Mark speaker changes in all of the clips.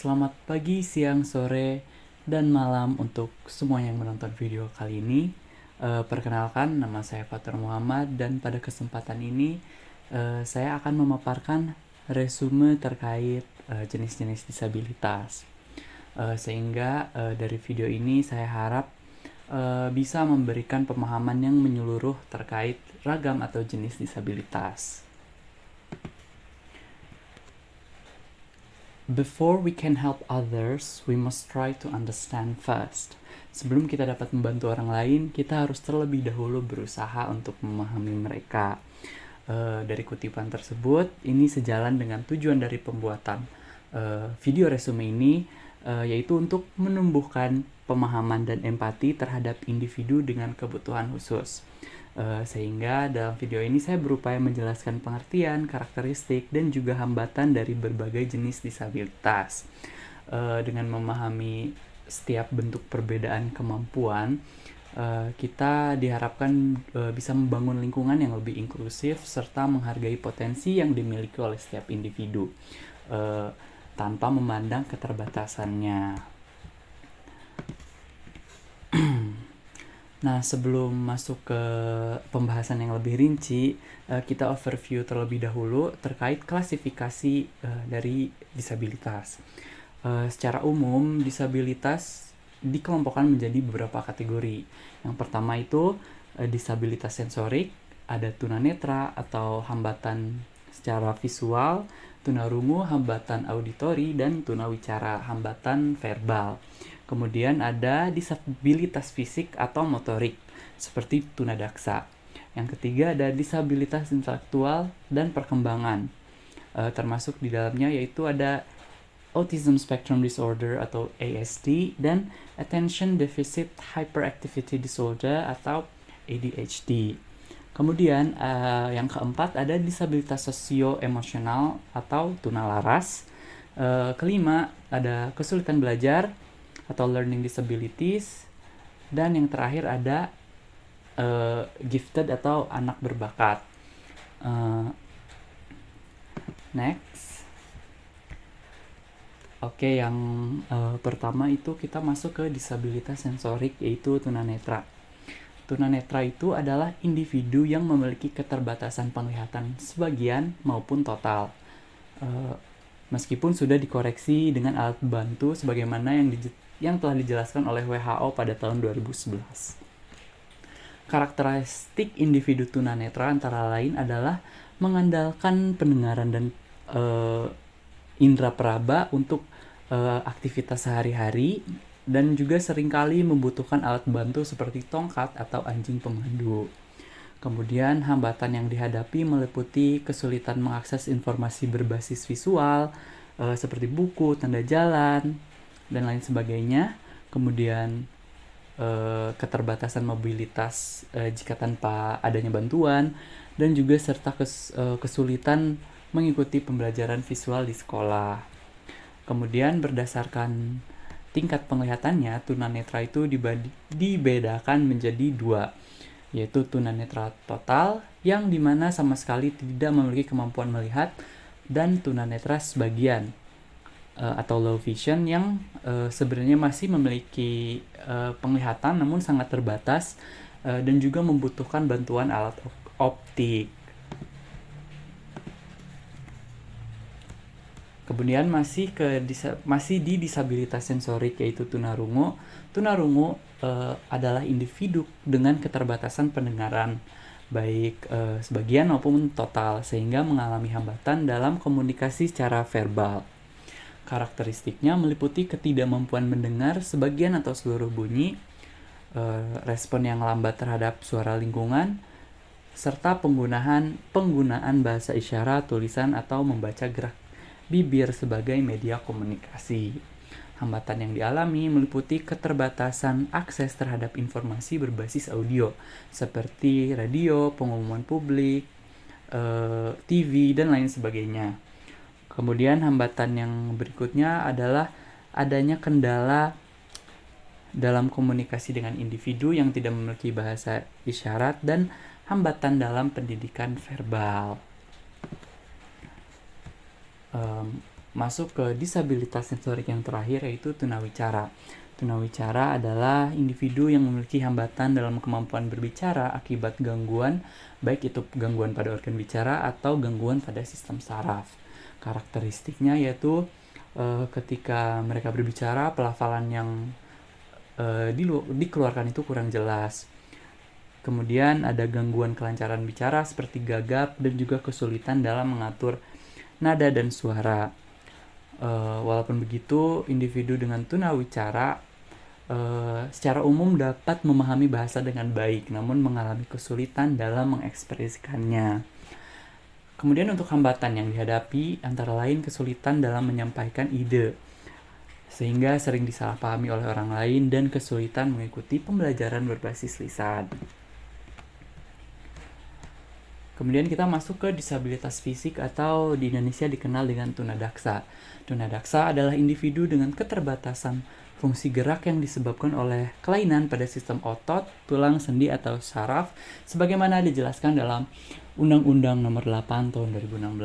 Speaker 1: Selamat pagi, siang, sore, dan malam untuk semua yang menonton video kali ini. Perkenalkan, nama saya Fatur Muhammad dan pada kesempatan ini saya akan memaparkan resume terkait jenis-jenis disabilitas. Sehingga dari video ini saya harap bisa memberikan pemahaman yang menyeluruh terkait ragam atau jenis disabilitas. Before we can help others, we must try to understand first. Sebelum kita dapat membantu orang lain, kita harus terlebih dahulu berusaha untuk memahami mereka. Dari kutipan tersebut, ini sejalan dengan tujuan dari pembuatan video resume ini, yaitu untuk menumbuhkan pemahaman dan empati terhadap individu dengan kebutuhan khusus. Sehingga dalam video ini saya berupaya menjelaskan pengertian, karakteristik, dan juga hambatan dari berbagai jenis disabilitas. Dengan memahami setiap bentuk perbedaan kemampuan, kita diharapkan bisa membangun lingkungan yang lebih inklusif serta menghargai potensi yang dimiliki oleh setiap individu tanpa memandang keterbatasannya. Nah, sebelum masuk ke pembahasan yang lebih rinci, kita overview terlebih dahulu terkait klasifikasi dari disabilitas. Secara umum, disabilitas dikelompokkan menjadi beberapa kategori. Yang pertama itu disabilitas sensorik, ada tunanetra atau hambatan secara visual, tunarungu hambatan auditori, dan tunawicara hambatan verbal. Kemudian ada disabilitas fisik atau motorik, seperti tunadaksa. Yang ketiga ada disabilitas intelektual dan perkembangan, termasuk di dalamnya yaitu ada Autism Spectrum Disorder atau ASD dan Attention Deficit Hyperactivity Disorder atau ADHD. Kemudian yang keempat ada disabilitas sosio-emosional atau tunalaras. Kelima ada kesulitan belajar atau learning disabilities, dan yang terakhir ada gifted atau anak berbakat. Next. Oke, yang pertama itu kita masuk ke disabilitas sensorik, yaitu tunanetra. Tunanetra itu adalah individu yang memiliki keterbatasan penglihatan sebagian maupun total. Meskipun sudah dikoreksi dengan alat bantu sebagaimana yang telah dijelaskan oleh WHO pada tahun 2011. Karakteristik individu tunanetra antara lain adalah mengandalkan pendengaran dan indera peraba untuk aktivitas sehari-hari, dan juga seringkali membutuhkan alat bantu seperti tongkat atau anjing pemandu. Kemudian hambatan yang dihadapi meliputi kesulitan mengakses informasi berbasis visual seperti buku, tanda jalan, dan lain sebagainya. Kemudian keterbatasan mobilitas jika tanpa adanya bantuan, dan juga serta kesulitan mengikuti pembelajaran visual di sekolah. Kemudian berdasarkan tingkat penglihatannya, tunanetra itu dibedakan menjadi dua, yaitu tunanetra total yang dimana sama sekali tidak memiliki kemampuan melihat, dan tunanetra sebagian atau low vision yang sebenarnya masih memiliki penglihatan namun sangat terbatas dan juga membutuhkan bantuan alat optik. Kemudian masih di disabilitas sensorik, yaitu tunarungu. Tunarungu adalah individu dengan keterbatasan pendengaran baik sebagian maupun total, sehingga mengalami hambatan dalam komunikasi secara verbal. Karakteristiknya meliputi ketidakmampuan mendengar sebagian atau seluruh bunyi, respon yang lambat terhadap suara lingkungan, serta penggunaan bahasa isyarat, tulisan, atau membaca gerak bibir sebagai media komunikasi. Hambatan yang dialami meliputi keterbatasan akses terhadap informasi berbasis audio seperti radio, pengumuman publik, TV, dan lain sebagainya. Kemudian hambatan yang berikutnya adalah adanya kendala dalam komunikasi dengan individu yang tidak memiliki bahasa isyarat dan hambatan dalam pendidikan verbal. masuk ke disabilitas sensorik yang terakhir, yaitu tunawicara. Tunawicara adalah individu yang memiliki hambatan dalam kemampuan berbicara akibat gangguan, baik itu gangguan pada organ bicara atau gangguan pada sistem saraf. Karakteristiknya yaitu ketika mereka berbicara, pelafalan yang dikeluarkan itu kurang jelas. Kemudian ada gangguan kelancaran bicara seperti gagap dan juga kesulitan dalam mengatur nada dan suara. Walaupun begitu, individu dengan tunawicara secara umum dapat memahami bahasa dengan baik, namun mengalami kesulitan dalam mengekspresikannya. Kemudian untuk hambatan yang dihadapi antara lain kesulitan dalam menyampaikan ide, sehingga sering disalahpahami oleh orang lain dan kesulitan mengikuti pembelajaran berbasis lisan. Kemudian kita masuk ke disabilitas fisik atau di Indonesia dikenal dengan tunadaksa. Tunadaksa adalah individu dengan keterbatasan fungsi gerak yang disebabkan oleh kelainan pada sistem otot, tulang, sendi, atau saraf, sebagaimana dijelaskan dalam Undang-Undang Nomor 8 Tahun 2016.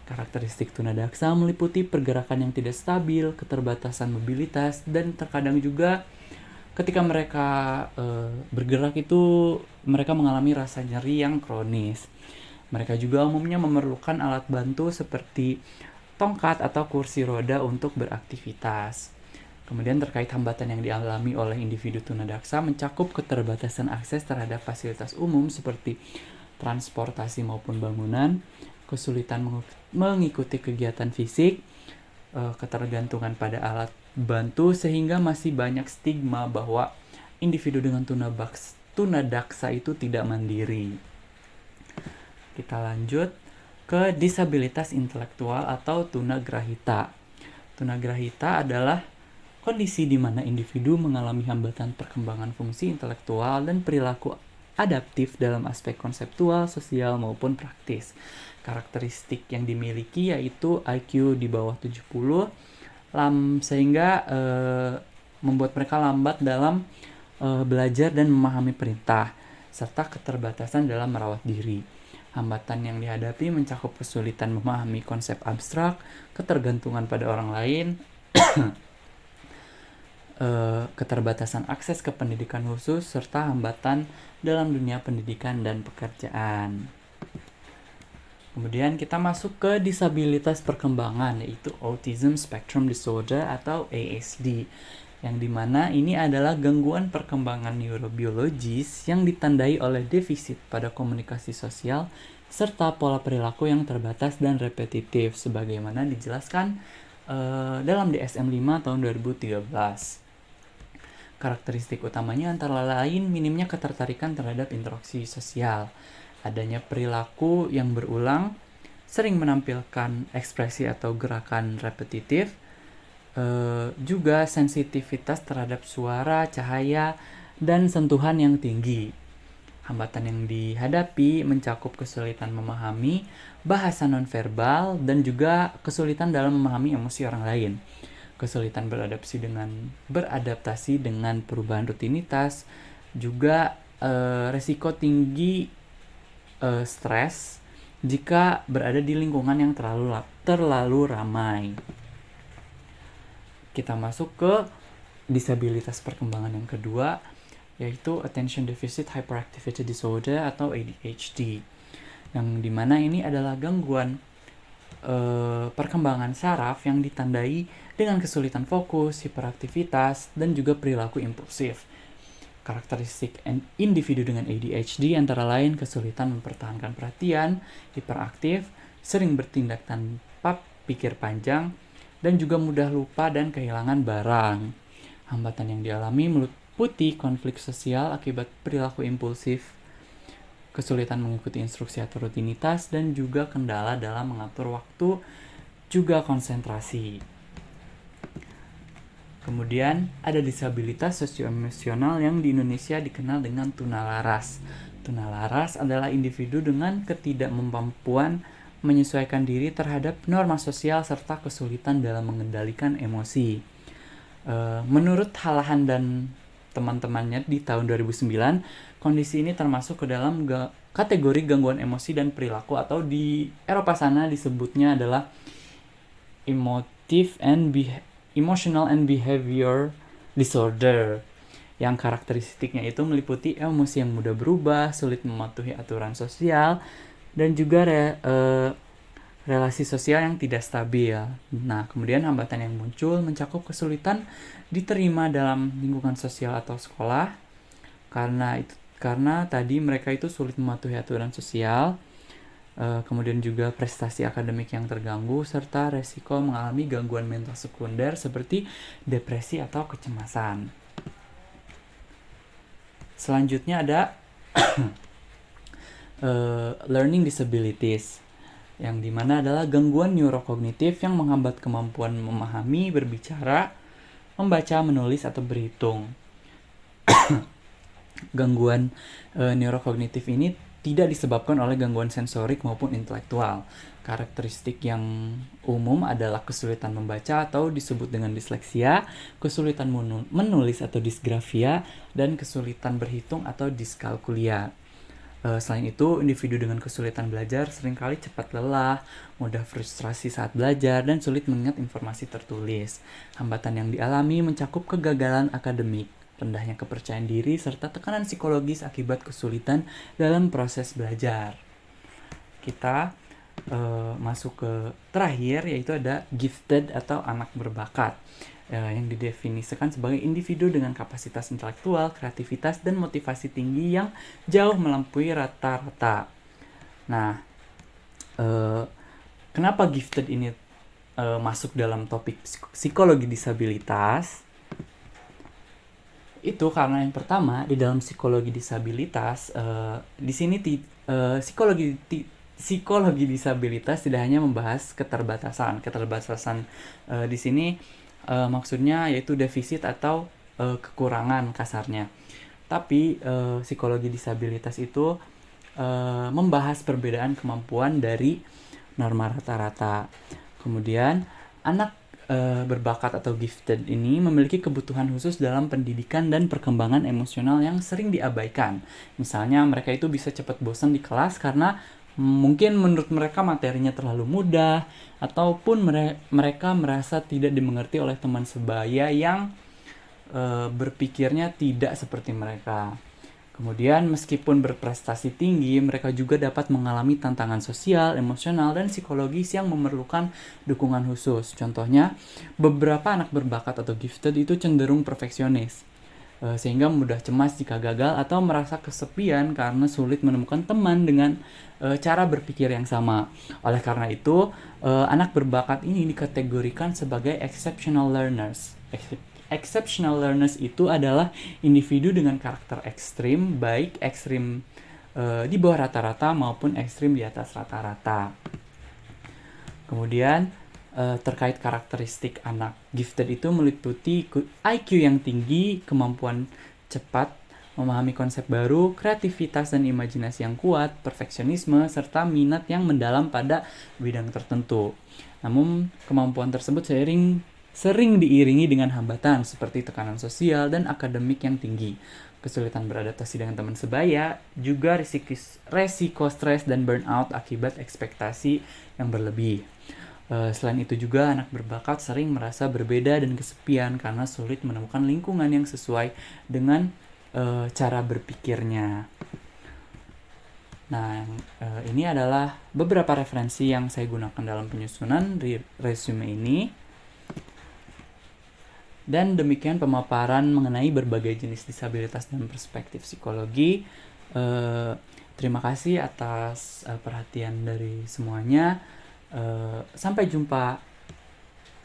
Speaker 1: Karakteristik tunadaksa meliputi pergerakan yang tidak stabil, keterbatasan mobilitas, dan terkadang juga ketika mereka bergerak itu mereka mengalami rasa nyeri yang kronis. Mereka juga umumnya memerlukan alat bantu seperti tongkat atau kursi roda untuk beraktivitas. Kemudian terkait hambatan yang dialami oleh individu tunadaksa mencakup keterbatasan akses terhadap fasilitas umum seperti transportasi maupun bangunan, kesulitan mengikuti kegiatan fisik, ketergantungan pada alat bantu, sehingga masih banyak stigma bahwa individu dengan tunadaksa itu tidak mandiri. Kita lanjut ke disabilitas intelektual atau tunagrahita. Tunagrahita adalah kondisi di mana individu mengalami hambatan perkembangan fungsi intelektual dan perilaku adaptif dalam aspek konseptual, sosial, maupun praktis. Karakteristik yang dimiliki yaitu IQ di bawah 70, sehingga membuat mereka lambat dalam belajar dan memahami perintah, serta keterbatasan dalam merawat diri. Hambatan yang dihadapi mencakup kesulitan memahami konsep abstrak, ketergantungan pada orang lain, keterbatasan akses ke pendidikan khusus, serta hambatan dalam dunia pendidikan dan pekerjaan. Kemudian kita masuk ke disabilitas perkembangan, yaitu Autism Spectrum Disorder atau ASD, yang dimana ini adalah gangguan perkembangan neurobiologis yang ditandai oleh defisit pada komunikasi sosial serta pola perilaku yang terbatas dan repetitif, sebagaimana dijelaskan dalam DSM-5 tahun 2013. Karakteristik utamanya antara lain minimnya ketertarikan terhadap interaksi sosial, adanya perilaku yang berulang, sering menampilkan ekspresi atau gerakan repetitif, juga sensitivitas terhadap suara, cahaya, dan sentuhan yang tinggi. Hambatan yang dihadapi mencakup kesulitan memahami bahasa nonverbal dan juga kesulitan dalam memahami emosi orang lain. Kesulitan beradaptasi dengan perubahan rutinitas, juga resiko tinggi stres jika berada di lingkungan yang terlalu ramai. Kita masuk ke disabilitas perkembangan yang kedua, yaitu Attention Deficit Hyperactivity Disorder atau ADHD, yang dimana ini adalah gangguan perkembangan saraf yang ditandai dengan kesulitan fokus, hiperaktivitas, dan juga perilaku impulsif. Karakteristik individu dengan ADHD antara lain kesulitan mempertahankan perhatian, hiperaktif, sering bertindak tanpa pikir panjang, dan juga mudah lupa dan kehilangan barang. Hambatan yang dialami meliputi konflik sosial akibat perilaku impulsif, kesulitan mengikuti instruksi atau rutinitas, dan juga kendala dalam mengatur waktu, juga konsentrasi. Kemudian ada disabilitas sosioemosional yang di Indonesia dikenal dengan tunalaras. Tunalaras adalah individu dengan ketidakmampuan menyesuaikan diri terhadap norma sosial serta kesulitan dalam mengendalikan emosi. Menurut Halahan dan teman-temannya di tahun 2009, kondisi ini termasuk ke dalam kategori gangguan emosi dan perilaku, atau di Eropa sana disebutnya adalah emotional and behavior disorder, yang karakteristiknya itu meliputi emosi yang mudah berubah, sulit mematuhi aturan sosial, dan juga relasi sosial yang tidak stabil. Nah, kemudian hambatan yang muncul mencakup kesulitan diterima dalam lingkungan sosial atau sekolah, karena tadi mereka itu sulit mematuhi aturan sosial, kemudian juga prestasi akademik yang terganggu, serta resiko mengalami gangguan mental sekunder seperti depresi atau kecemasan. Selanjutnya ada learning disabilities, yang dimana adalah gangguan neurokognitif yang menghambat kemampuan memahami, berbicara, membaca, menulis, atau berhitung. Gangguan neurokognitif ini tidak disebabkan oleh gangguan sensorik maupun intelektual. Karakteristik yang umum adalah kesulitan membaca atau disebut dengan disleksia, kesulitan menulis atau disgrafia, dan kesulitan berhitung atau diskalkulia. Selain itu, individu dengan kesulitan belajar seringkali cepat lelah, mudah frustrasi saat belajar, dan sulit mengingat informasi tertulis. Hambatan yang dialami mencakup kegagalan akademik, rendahnya kepercayaan diri, serta tekanan psikologis akibat kesulitan dalam proses belajar. Kita masuk ke terakhir, yaitu ada gifted atau anak berbakat, yang didefinisikan sebagai individu dengan kapasitas intelektual, kreativitas, dan motivasi tinggi yang jauh melampaui rata-rata. Nah, kenapa gifted ini masuk dalam topik psikologi disabilitas? Itu karena yang pertama, di dalam psikologi disabilitas, di sini psikologi disabilitas tidak hanya membahas keterbatasan di sini maksudnya yaitu defisit atau kekurangan kasarnya. Tapi psikologi disabilitas itu membahas perbedaan kemampuan dari norma rata-rata. Kemudian anak berbakat atau gifted ini memiliki kebutuhan khusus dalam pendidikan dan perkembangan emosional yang sering diabaikan. Misalnya mereka itu bisa cepat bosan di kelas karena mungkin menurut mereka materinya terlalu mudah, ataupun mereka merasa tidak dimengerti oleh teman sebaya yang berpikirnya tidak seperti mereka. Kemudian meskipun berprestasi tinggi, mereka juga dapat mengalami tantangan sosial, emosional, dan psikologis yang memerlukan dukungan khusus. Contohnya, beberapa anak berbakat atau gifted itu cenderung perfeksionis, sehingga mudah cemas jika gagal atau merasa kesepian karena sulit menemukan teman dengan cara berpikir yang sama. Oleh karena itu, anak berbakat ini dikategorikan sebagai exceptional learners. Exceptional learners itu adalah individu dengan karakter ekstrim, baik ekstrim di bawah rata-rata maupun ekstrim di atas rata-rata. Kemudian terkait karakteristik anak gifted itu meliputi IQ yang tinggi, kemampuan cepat memahami konsep baru, kreativitas dan imajinasi yang kuat, perfeksionisme, serta minat yang mendalam pada bidang tertentu. Namun kemampuan tersebut sering diiringi dengan hambatan seperti tekanan sosial dan akademik yang tinggi, kesulitan beradaptasi dengan teman sebaya, juga resiko stres dan burnout akibat ekspektasi yang berlebih. Selain itu juga anak berbakat sering merasa berbeda dan kesepian karena sulit menemukan lingkungan yang sesuai dengan cara berpikirnya. Nah, ini adalah beberapa referensi yang saya gunakan dalam penyusunan resume ini. Dan demikian pemaparan mengenai berbagai jenis disabilitas dan perspektif psikologi. Terima kasih atas perhatian dari semuanya. Sampai jumpa